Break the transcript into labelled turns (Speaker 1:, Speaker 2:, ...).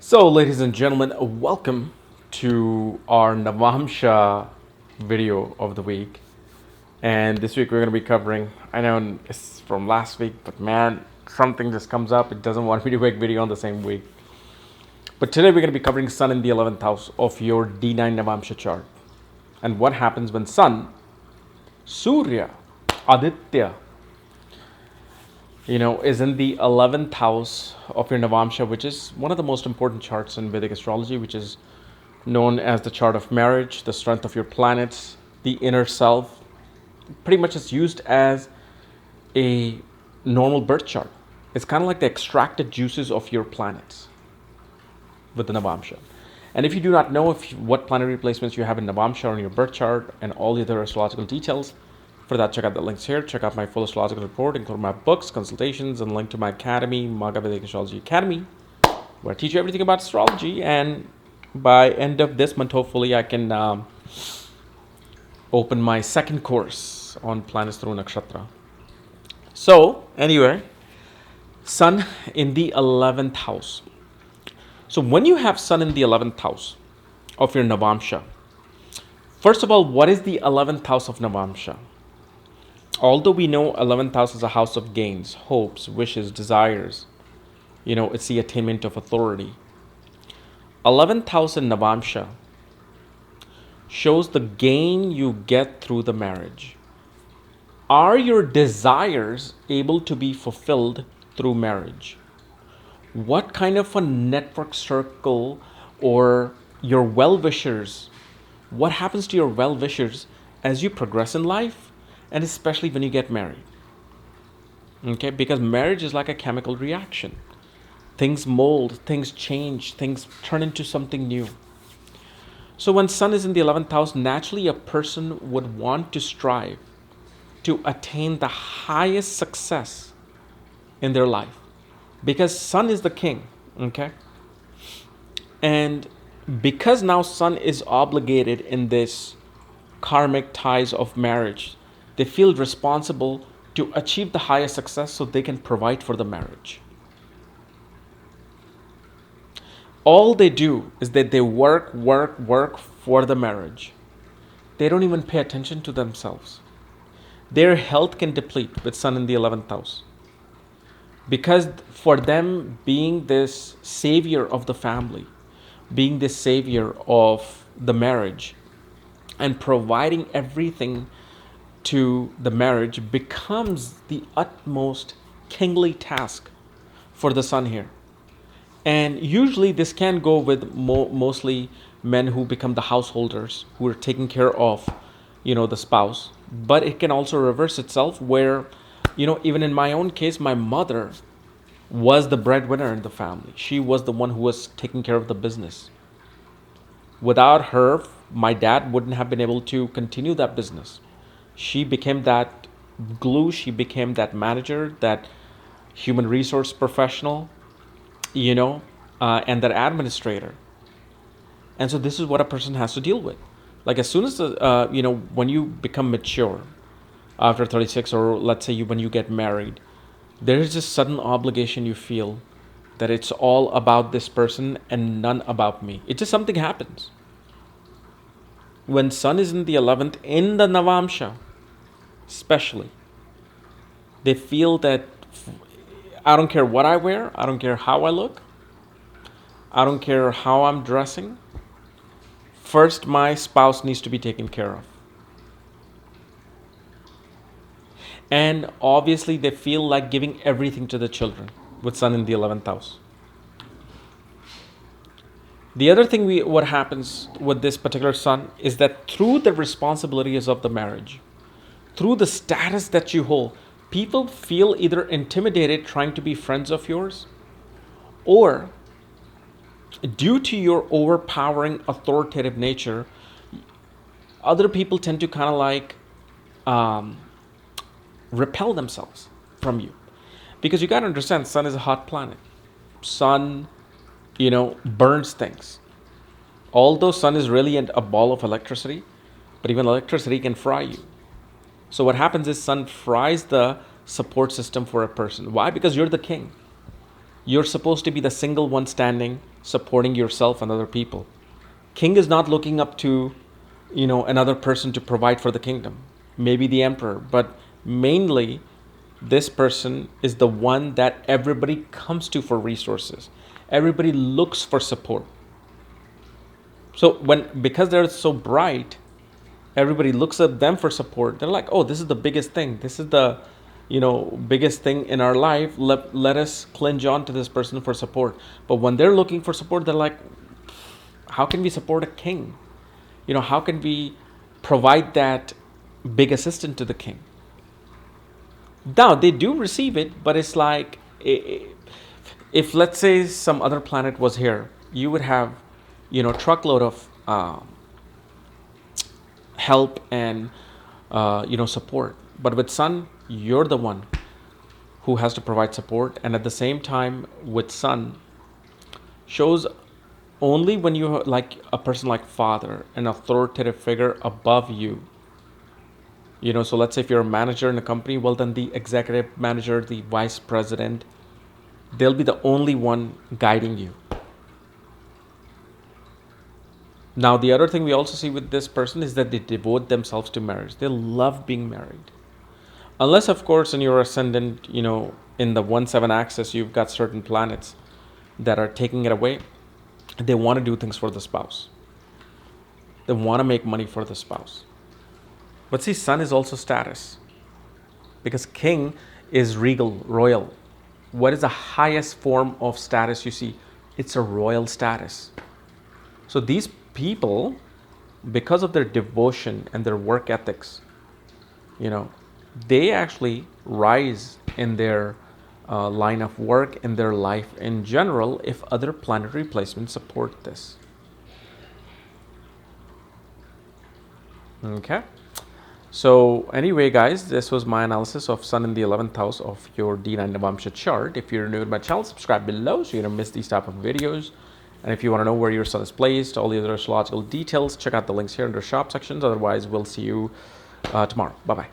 Speaker 1: So, ladies and gentlemen, welcome to our Navamsa video of the week. And this week we're going to be covering, I know it's from last week, but man, something just comes up. It doesn't want me to make video on the same week. But today we're going to be covering Sun in the 11th house of your D9 Navamsa chart. And what happens when Sun, Surya, Aditya, is in the 11th house of your Navamsa, which is one of the most important charts in Vedic astrology, which is known as the chart of marriage, the strength of your planets, the inner self. Pretty much it's used as a normal birth chart. It's kind of like the extracted juices of your planets with the Navamsa. And if you do not know what planetary placements you have in Navamsa or in your birth chart and all the other astrological details, for that, check out the links here. Check out my full astrological report, including my books, consultations, and link to my academy, Maga Vedic Astrology Academy, where I teach you everything about astrology. And by end of this month, hopefully, I can open my second course on planets through nakshatra. So, anyway, Sun in the 11th house. So, when you have Sun in the 11th house of your Navamsa, first of all, what is the 11th house of Navamsa? Although we know 11th house is a house of gains, hopes, wishes, desires, it's the attainment of authority. 11th house in Navamsa shows the gain you get through the marriage. Are your desires able to be fulfilled through marriage? What kind of a network circle or your well-wishers, what happens to your well-wishers as you progress in life? And especially when you get married. Okay, because marriage is like a chemical reaction. Things mold, things change, things turn into something new. So when Sun is in the 11th house, naturally a person would want to strive to attain the highest success in their life. Because Sun is the king, okay? And because now Sun is obligated in this karmic ties of marriage, they feel responsible to achieve the highest success so they can provide for the marriage. All they do is that they work for the marriage. They don't even pay attention to themselves. Their health can deplete with Sun in the 11th house. Because for them, being this savior of the family, being this savior of the marriage, and providing everything to the marriage becomes the utmost kingly task for the Sun here. And usually this can go with mostly men who become the householders, who are taking care of, the spouse. But it can also reverse itself where, even in my own case, my mother was the breadwinner in the family. She was the one who was taking care of the business. Without her, my dad wouldn't have been able to continue that business. She became that glue, she became that manager, that human resource professional, and that administrator. And so this is what a person has to deal with. Like as soon as, when you become mature, after 36, or let's say when you get married, there is this sudden obligation you feel that it's all about this person and none about me. It's just something happens. When Sun is in the 11th, in the Navamsa, especially, they feel that I don't care what I wear, I don't care how I look, I don't care how I'm dressing. First, my spouse needs to be taken care of. And obviously, they feel like giving everything to the children with Sun in the 11th house. The other thing what happens with this particular Sun is that through the responsibilities of the marriage, through the status that you hold, people feel either intimidated trying to be friends of yours, or due to your overpowering authoritative nature, other people tend to kind of like repel themselves from you. Because you got to understand, Sun is a hot planet. Sun, burns things. Although Sun is really a ball of electricity, but even electricity can fry you. So what happens is Sun fries the support system for a person. Why? Because you're the king. You're supposed to be the single one standing supporting yourself and other people. King is not looking up to, another person to provide for the kingdom, maybe the emperor, but mainly this person is the one that everybody comes to for resources. Everybody looks for support. So because they're so bright, everybody looks at them for support. They're like, oh, this is the biggest thing. This is the, biggest thing in our life. Let us clinch on to this person for support. But when they're looking for support, they're like, how can we support a king? How can we provide that big assistant to the king? Now, they do receive it, but it's like, if let's say some other planet was here, you would have, truckload of help and, support. But with sun, you're the one who has to provide support. And at the same time, with sun, shows only when you like a person like father, an authoritative figure above you. So let's say if you're a manager in a company, well, then the executive manager, the vice president, they'll be the only one guiding you. Now, the other thing we also see with this person is that they devote themselves to marriage. They love being married. Unless, of course, in your ascendant, in the 1-7 axis, you've got certain planets that are taking it away. They want to do things for the spouse. They want to make money for the spouse. But see, sun is also status. Because king is regal, royal. What is the highest form of status you see? It's a royal status. So these people, because of their devotion and their work ethics, they actually rise in their line of work, in their life in general, if other planetary placements support this. Okay. So anyway, guys, this was my analysis of Sun in the 11th house of your D9 Navamsa chart. If you're new to my channel, subscribe below so you don't miss these type of videos. And if you want to know where your sun is placed, all the other astrological details, check out the links here in the shop sections. Otherwise, we'll see you tomorrow. Bye-bye.